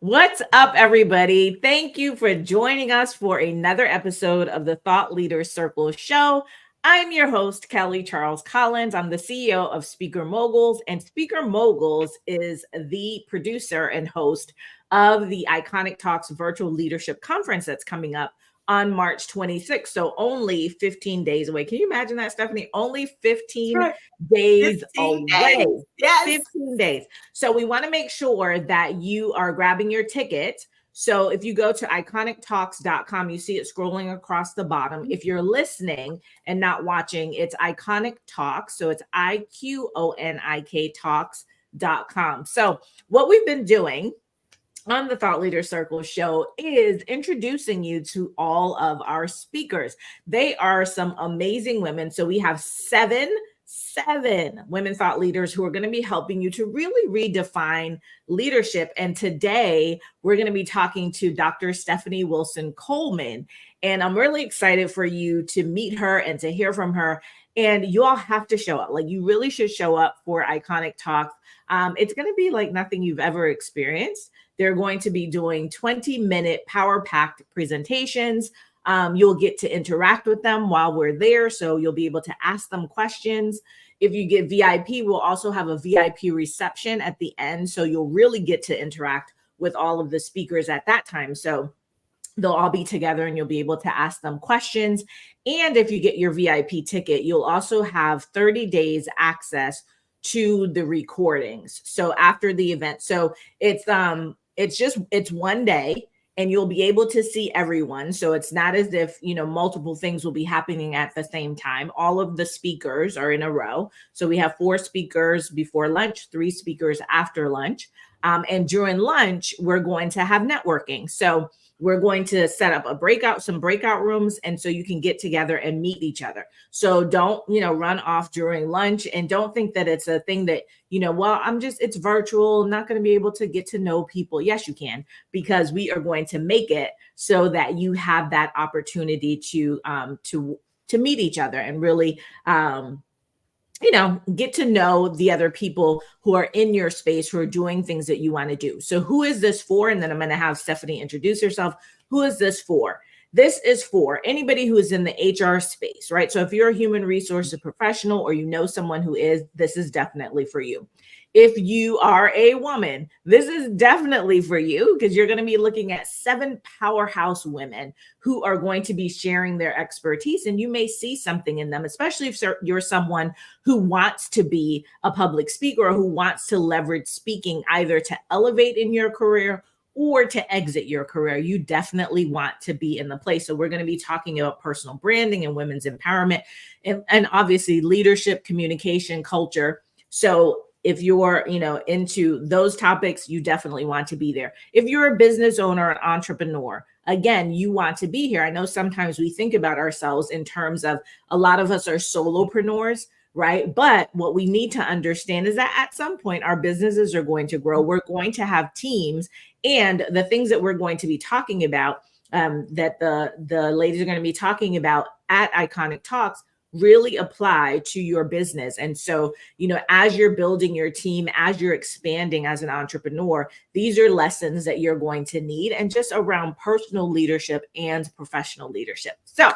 What's up, everybody? Thank you for joining us for another episode of the Thought Leaders Circle show. I'm your host, Kelly Charles Collins. I'm the CEO of Speaker Moguls, and Speaker Moguls is the producer and host of the IQONIK Talks Virtual Leadership Conference that's coming up on March 26th. So only 15 days away. Can you imagine that, Stephanie? Only 15 days 15 away. days. Yes. 15 days. So we want to make sure that you are grabbing your ticket. So if you go to iconictalks.com, you see it scrolling across the bottom. If you're listening and not watching, it's IQONIK Talks. So it's IQONIK Talks.com. So what we've been doing on the Thought Leader Circle show is introducing you to all of our speakers. They are some amazing women. So we have seven women thought leaders who are going to be helping you to really redefine leadership. And today we're going to be talking to Dr. Stephanie Wilson-Coleman. And I'm really excited for you to meet her and to hear from her. And you all have to show up. Like, you really should show up for IQONIK Talks. It's going to be like nothing you've ever experienced. They're going to be doing 20-minute power-packed presentations. You'll get to interact with them while we're there, so you'll be able to ask them questions. If you get VIP, we'll also have a VIP reception at the end, so you'll really get to interact with all of the speakers at that time. So they'll all be together and you'll be able to ask them questions. And if you get your VIP ticket, you'll also have 30 days access to the recordings. So after the event, so it's one day and you'll be able to see everyone. So it's not as if, multiple things will be happening at the same time. All of the speakers are in a row. So we have 4 speakers before lunch, 3 speakers after lunch. And during lunch, we're going to have networking. So we're going to set up some breakout rooms. And so you can get together and meet each other. So don't, run off during lunch, and don't think that it's a thing that, it's virtual, not going to be able to get to know people. Yes, you can, because we are going to make it so that you have that opportunity to meet each other and really, get to know the other people who are in your space, who are doing things that you want to do. So who is this for? And then I'm going to have Stephanie introduce herself. Who is this for? This is for anybody who is in the HR space, right? So if you're a human resources professional or you know someone who is, this is definitely for you. If you are a woman, this is definitely for you, because you're going to be looking at 7 powerhouse women who are going to be sharing their expertise, and you may see something in them, especially if you're someone who wants to be a public speaker or who wants to leverage speaking either to elevate in your career or to exit your career. You definitely want to be in the place. So we're going to be talking about personal branding and women's empowerment and obviously leadership, communication, culture. So if you're, into those topics, you definitely want to be there. If you're a business owner, an entrepreneur, again, you want to be here. I know sometimes we think about ourselves in terms of, a lot of us are solopreneurs, right? But what we need to understand is that at some point, our businesses are going to grow. We're going to have teams, and the things that we're going to be talking about, that the ladies are going to be talking about at IQONIK Talks, really apply to your business. And so, as you're building your team, as you're expanding as an entrepreneur, these are lessons that you're going to need, and just around personal leadership and professional leadership. So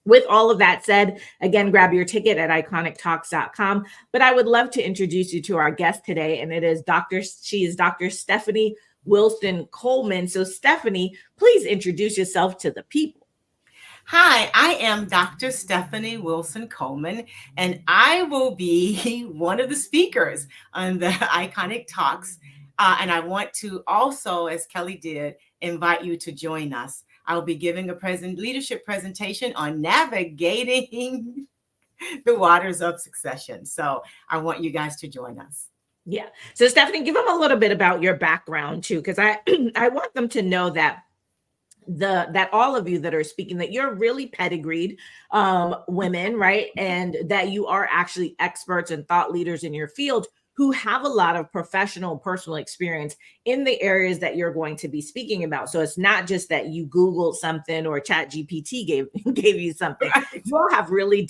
with all of that said, again, grab your ticket at iconictalks.com. But I would love to introduce you to our guest today, and she is Dr. Stephanie Wilson-Coleman. So Stephanie, please introduce yourself to the people. Hi, I am Dr. Stephanie Wilson-Coleman, and I will be one of the speakers on the IQONIK Talks. And I want to also, as Kelly did, invite you to join us. I will be giving a leadership presentation on navigating the waters of succession. So I want you guys to join us. Yeah. So Stephanie, give them a little bit about your background too, because I want them to know that all of you that are speaking, that you're really pedigreed women, right? And that you are actually experts and thought leaders in your field who have a lot of professional, personal experience in the areas that you're going to be speaking about. So it's not just that you Googled something or ChatGPT gave you something. Right. You all have really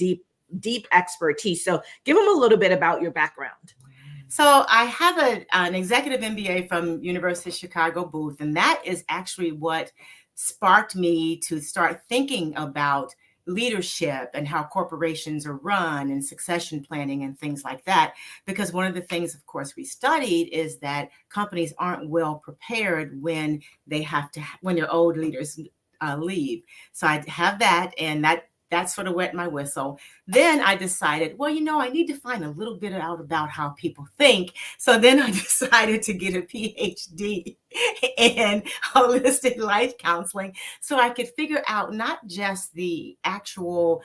deep expertise. So give them a little bit about your background. So I have an executive MBA from University of Chicago Booth, and that is actually what sparked me to start thinking about leadership and how corporations are run and succession planning and things like that. Because one of the things, of course, we studied is that companies aren't well prepared when when their old leaders leave. So I have that, and that sort of wet my whistle. Then I decided, well, I need to find a little bit out about how people think. So then I decided to get a PhD in holistic life counseling so I could figure out not just the actual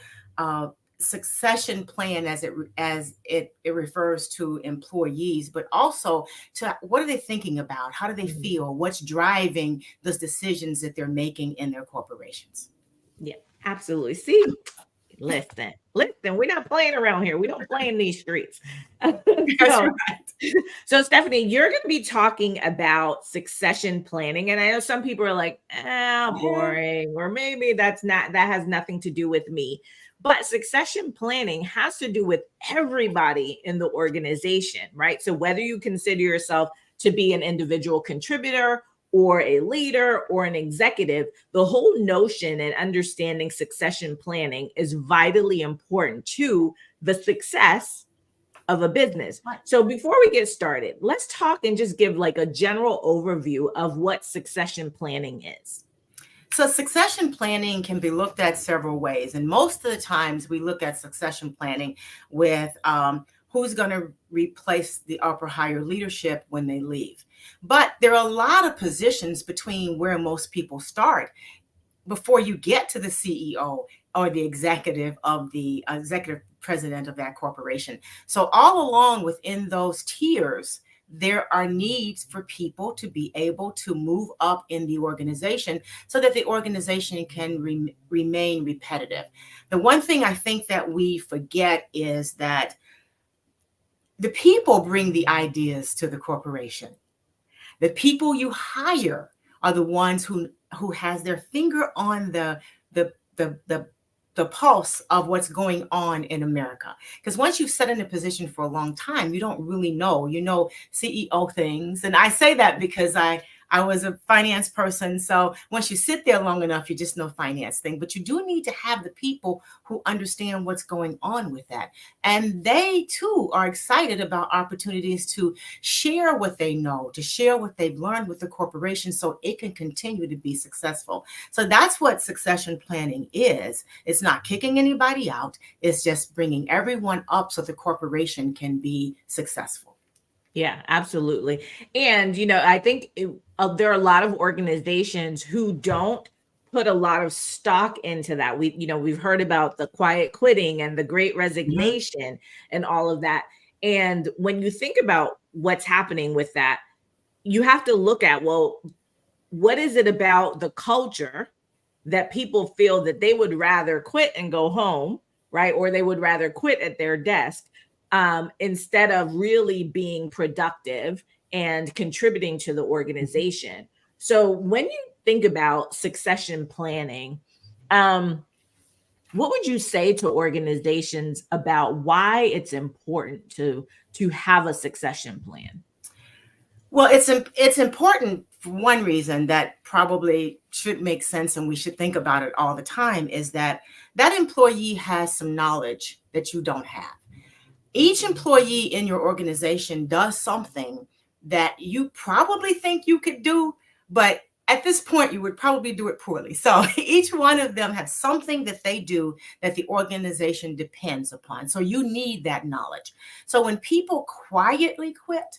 succession plan as it refers to employees, but also to what are they thinking about? How do they feel? What's driving those decisions that they're making in their corporations? Yeah, absolutely. See, listen, we're not playing around here. We don't play in these streets. That's so, right. so Stephanie, you're going to be talking about succession planning. And I know some people are like, boring, or maybe that has nothing to do with me. But succession planning has to do with everybody in the organization, right? So whether you consider yourself to be an individual contributor or a leader or an executive, the whole notion and understanding succession planning is vitally important to the success of a business. So before we get started, let's talk and just give like a general overview of what succession planning is. So succession planning can be looked at several ways. And most of the times we look at succession planning with who's going to replace the upper higher leadership when they leave. But there are a lot of positions between where most people start before you get to the CEO or the executive president of that corporation. So all along within those tiers, there are needs for people to be able to move up in the organization so that the organization can remain repetitive. The one thing I think that we forget is that the people bring the ideas to the corporation. The people you hire are the ones who has their finger on the pulse of what's going on in America. Because once you've sat in a position for a long time, you don't really know, CEO things. And I say that because I was a finance person. So once you sit there long enough, you just know finance thing. But you do need to have the people who understand what's going on with that. And they too are excited about opportunities to share what they know, to share what they've learned with the corporation so it can continue to be successful. So that's what succession planning is. It's not kicking anybody out. It's just bringing everyone up so the corporation can be successful. Yeah, absolutely. And, I think there are a lot of organizations who don't put a lot of stock into that. We've heard about the quiet quitting and the great resignation and all of that. And when you think about what's happening with that, you have to look at, well, what is it about the culture that people feel that they would rather quit and go home, right? Or they would rather quit at their desk instead of really being productive and contributing to the organization. So when you think about succession planning, what would you say to organizations about why it's important to have a succession plan? Well, it's important for one reason that probably should make sense and we should think about it all the time is that employee has some knowledge that you don't have. Each employee in your organization does something that you probably think you could do, but at this point, you would probably do it poorly. So each one of them has something that they do that the organization depends upon. So you need that knowledge. So when people quietly quit,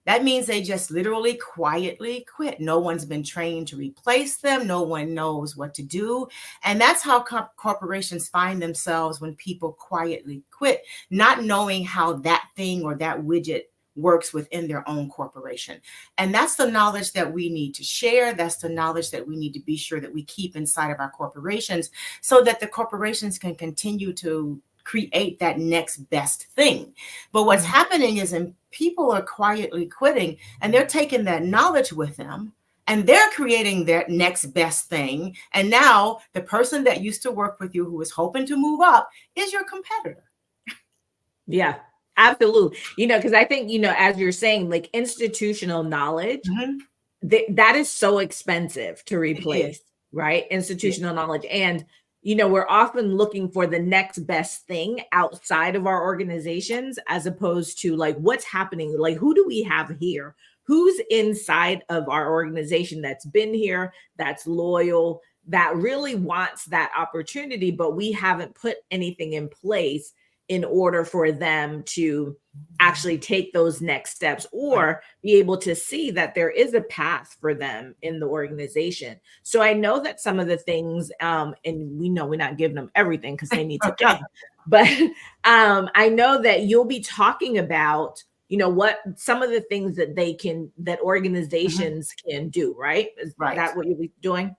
that means they just literally quietly quit. No one's been trained to replace them. No one knows what to do. And that's how corporations find themselves when people quietly quit, not knowing how that thing or that widget works within their own corporation. And that's the knowledge that we need to share. That's the knowledge that we need to be sure that we keep inside of our corporations so that the corporations can continue to create that next best thing. But what's happening is people are quietly quitting and they're taking that knowledge with them and they're creating their next best thing. And now the person that used to work with you who was hoping to move up is your competitor. Yeah. Absolutely. Because I think, as you're saying, like institutional knowledge, Mhm. that is so expensive to It is. replace, right? Yeah. Institutional knowledge. And, we're often looking for the next best thing outside of our organizations, as opposed to like what's happening, like who do we have here? Who's inside of our organization that's been here, that's loyal, that really wants that opportunity, but we haven't put anything in place in order for them to actually take those next steps Right. or be able to see that there is a path for them in the organization. So I know that some of the things, and we know we're not giving them everything because they need to Okay. come, but I know that you'll be talking about, what some of the things that Mhm. organizations can do, right? Is Right. that what you'll be doing?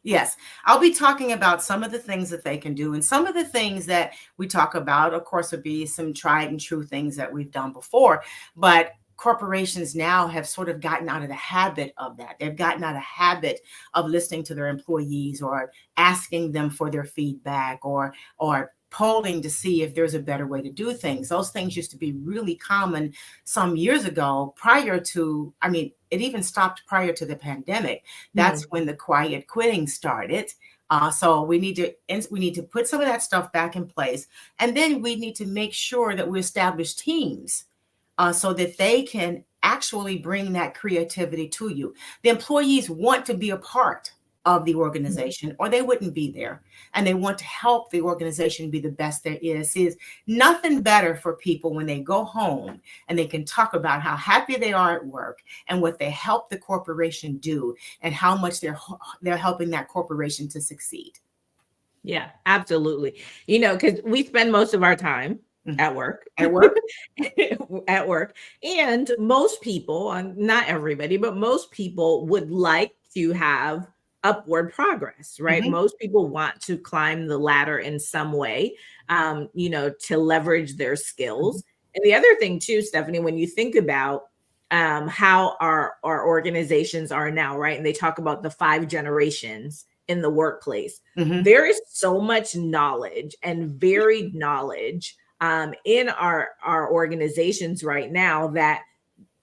Yes, I'll be talking about some of the things that they can do. And some of the things that we talk about, of course, would be some tried and true things that we've done before. But corporations now have sort of gotten out of the habit of that. They've gotten out of habit of listening to their employees or asking them for their feedback or polling to see if there's a better way to do things. Those things used to be really common some years ago prior to, I mean, it even stopped prior to the pandemic. That's Hmm. when the quiet quitting started. So we need to put some of that stuff back in place, and then we need to make sure that we establish teams so that they can actually bring that creativity to you. The employees want to be a part of the organization, or they wouldn't be there, and they want to help the organization be the best there is. Is nothing better for people when they go home and they can talk about how happy they are at work and what they help the corporation do and how much they're helping that corporation to succeed. Yeah, absolutely. Because we spend most of our time Mhm. at work, At work. at work, and most people, not everybody, but most people would like to have upward progress, right? Mhm. Most people want to climb the ladder in some way, to leverage their Mhm. skills. And the other thing too, Stephanie, when you think about how our organizations are now, right? And they talk about the 5 generations in the workplace. Mhm. There is so much knowledge and varied knowledge in our organizations right now, that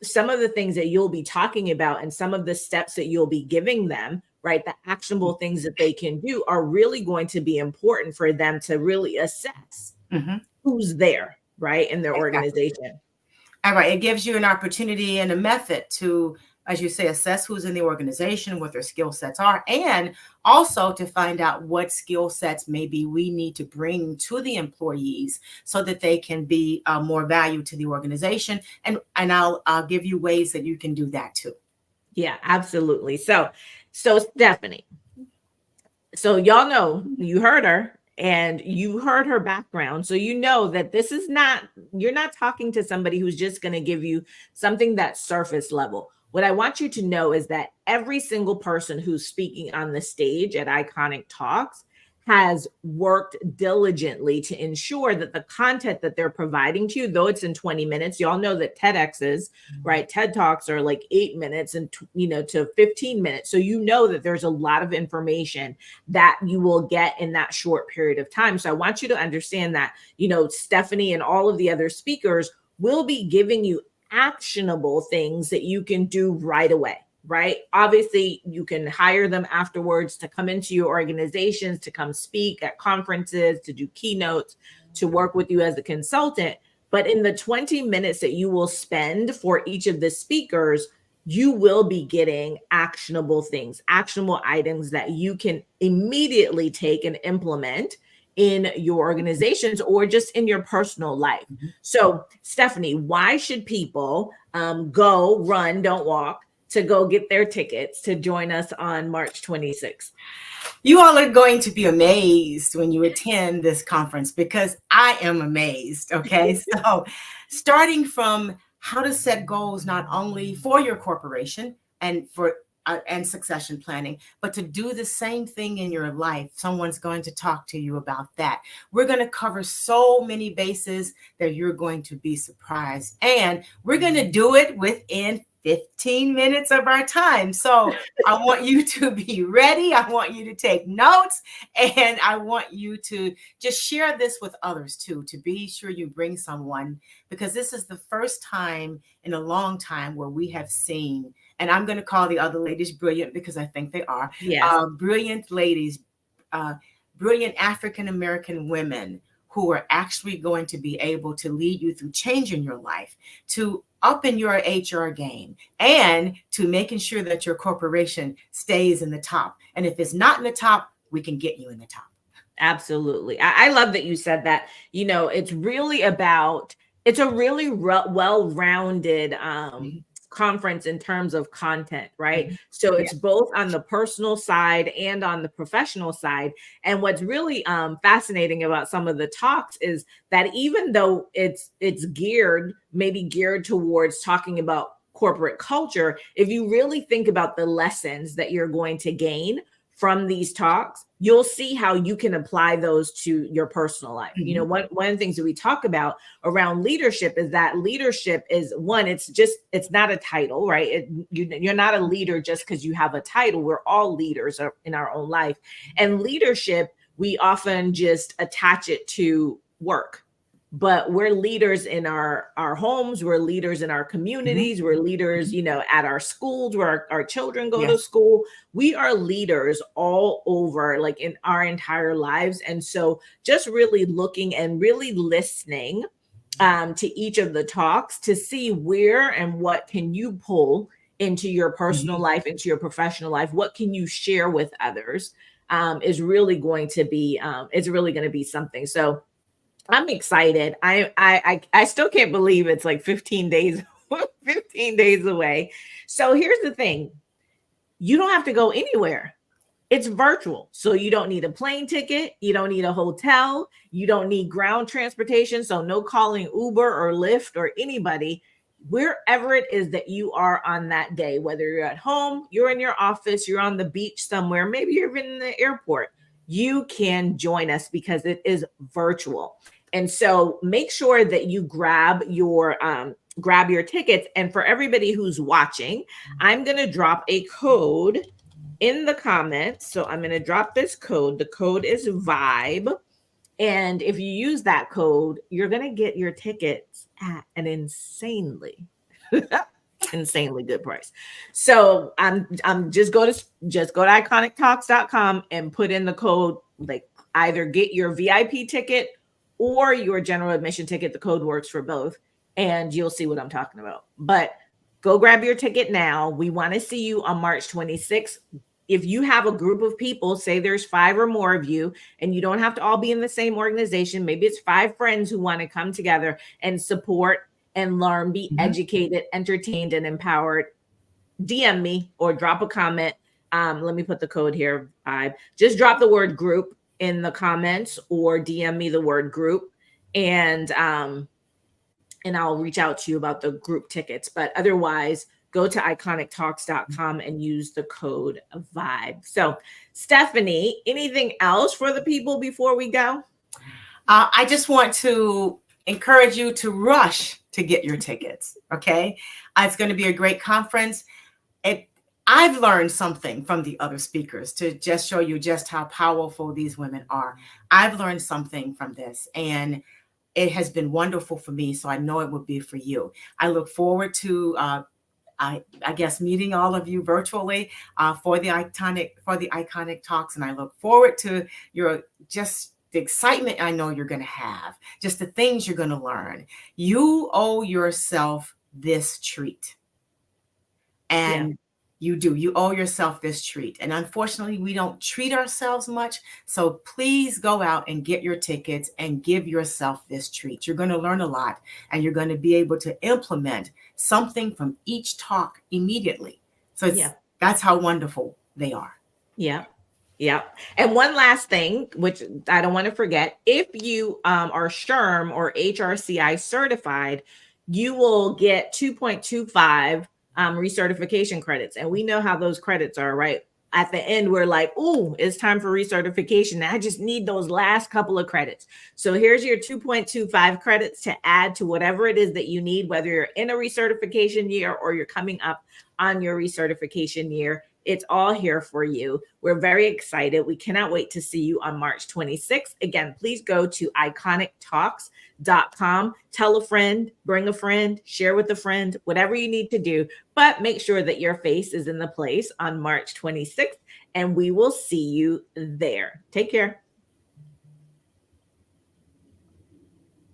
some of the things that you'll be talking about and some of the steps that you'll be giving them, right, the actionable things that they can do are really going to be important for them to really assess Mhm. who's there, right, in their Exactly. organization. All right. It gives you an opportunity and a method to, as you say, assess who's in the organization, what their skill sets are, and also to find out what skill sets maybe we need to bring to the employees so that they can be more value to the organization. And I'll give you ways that you can do that too. Yeah, absolutely. So Stephanie, so y'all know, you heard her and you heard her background, so you know that this is not, you're not talking to somebody who's just going to give you something that's surface level. What I want you to know is that every single person who's speaking on the stage at IQONIK Talks has worked diligently to ensure that the content that they're providing to you, though it's in 20 minutes, y'all know that TEDx's, right, TED Talks are like 8 minutes and to 15 minutes, so you know that there's a lot of information that you will get in that short period of time. So I want you to understand that, Stephanie and all of the other speakers will be giving you actionable things that you can do right away. Right. Obviously, you can hire them afterwards to come into your organizations, to come speak at conferences, to do keynotes, to work with you as a consultant. But in the 20 minutes that you will spend for each of the speakers, you will be getting actionable things, actionable items that you can immediately take and implement in your organizations or just in your personal life. Mhm. So, Stephanie, why should people go, run, don't walk, to go get their tickets to join us on March 26th? You all are going to be amazed when you attend this conference because I am amazed. Okay. So, starting from how to set goals not only for your corporation and succession planning, but to do the same thing in your life. Someone's going to talk to you about that. We're going to cover so many bases that you're going to be surprised. And we're going to do it within 15 minutes of our time. So I want you to be ready. I want you to take notes, and I want you to just share this with others too, to be sure you bring someone, because this is the first time in a long time where we have seen, and I'm going to call the other ladies brilliant because I think they are, Yes. Brilliant ladies, brilliant African-American women who are actually going to be able to lead you through changing your life, to up in your HR game, and to making sure that your corporation stays in the top. And if it's not in the top, we can get you in the top. Absolutely. I love that you said that. It's really about, it's a really well-rounded conference in terms of content, right? So it's both on the personal side and on the professional side. And what's really fascinating about some of the talks is that even though it's maybe geared towards talking about corporate culture, if you really think about the lessons that you're going to gain from these talks, you'll see how you can apply those to your personal life. One of the things that we talk about around leadership is that leadership is one, it's not a title, right? You're not a leader just because you have a title. We're all leaders in our own life. And leadership, we often just attach it to work. But we're leaders in our homes, we're leaders in our communities, we're leaders, at our schools where our children go to school. We are leaders all over, like in our entire lives. And so just really looking and really listening to each of the talks to see where and what can you pull into your personal life, into your professional life, what can you share with others is really going to be, it's really going to be something. So I'm excited. I still can't believe it's like 15 days, 15 days away. So here's the thing. You don't have to go anywhere. It's virtual. So you don't need a plane ticket. You don't need a hotel. You don't need ground transportation. So no calling Uber or Lyft or anybody. Wherever it is that you are on that day, whether you're at home, you're in your office, you're on the beach somewhere, maybe you're even in the airport, you can join us because it is virtual. And so make sure that you grab your tickets. And for everybody who's watching, I'm going to drop a code in the comments. So I'm going to drop this code. The code is VIBE. And if you use that code, you're going to get your tickets at an insanely good price. So I'm just go to iconictalks.com and put in the code, like either get your VIP ticket or your general admission ticket. The code works for both, and you'll see what I'm talking about. But go grab your ticket now. We want to see you on March 26th. If you have a group of people, say there's 5 or more of you, and you don't have to all be in the same organization. Maybe it's 5 friends who want to come together and support and learn, be educated, entertained, and empowered. DM me or drop a comment. Let me put the code here. Just drop the word group in the comments or DM me the word group, and I'll reach out to you about the group tickets. But otherwise, go to iconictalks.com and use the code VIBE. So, Stephanie, anything else for the people before we go? I just want to encourage you to rush to get your tickets. Okay. It's going to be a great conference. I've learned something from the other speakers to just show you just how powerful these women are. I've learned something from this, and it has been wonderful for me. So I know it will be for you. I look forward to, I guess, meeting all of you virtually for the IQONIK talks. And I look forward to your just the excitement I know you're going to have, just the things you're going to learn. You owe yourself this treat. And you owe yourself this treat. And unfortunately, we don't treat ourselves much. So please go out and get your tickets and give yourself this treat. You're going to learn a lot, and you're going to be able to implement something from each talk immediately. So that's how wonderful they are. Yeah. Yeah. And one last thing, which I don't want to forget, if you are SHRM or HRCI certified, you will get 2.25 recertification credits. And we know how those credits are, right? at the end, we're like, ooh, it's time for recertification. I just need those last couple of credits. So here's your 2.25 credits to add to whatever it is that you need, whether you're in a recertification year or you're coming up on your recertification year. It's all here for you. We're very excited. We cannot wait to see you on March 26th. Again, please go to IQONIKTalks.com. Tell a friend, bring a friend, share with a friend, whatever you need to do. But make sure that your face is in the place on March 26th, and we will see you there. Take care.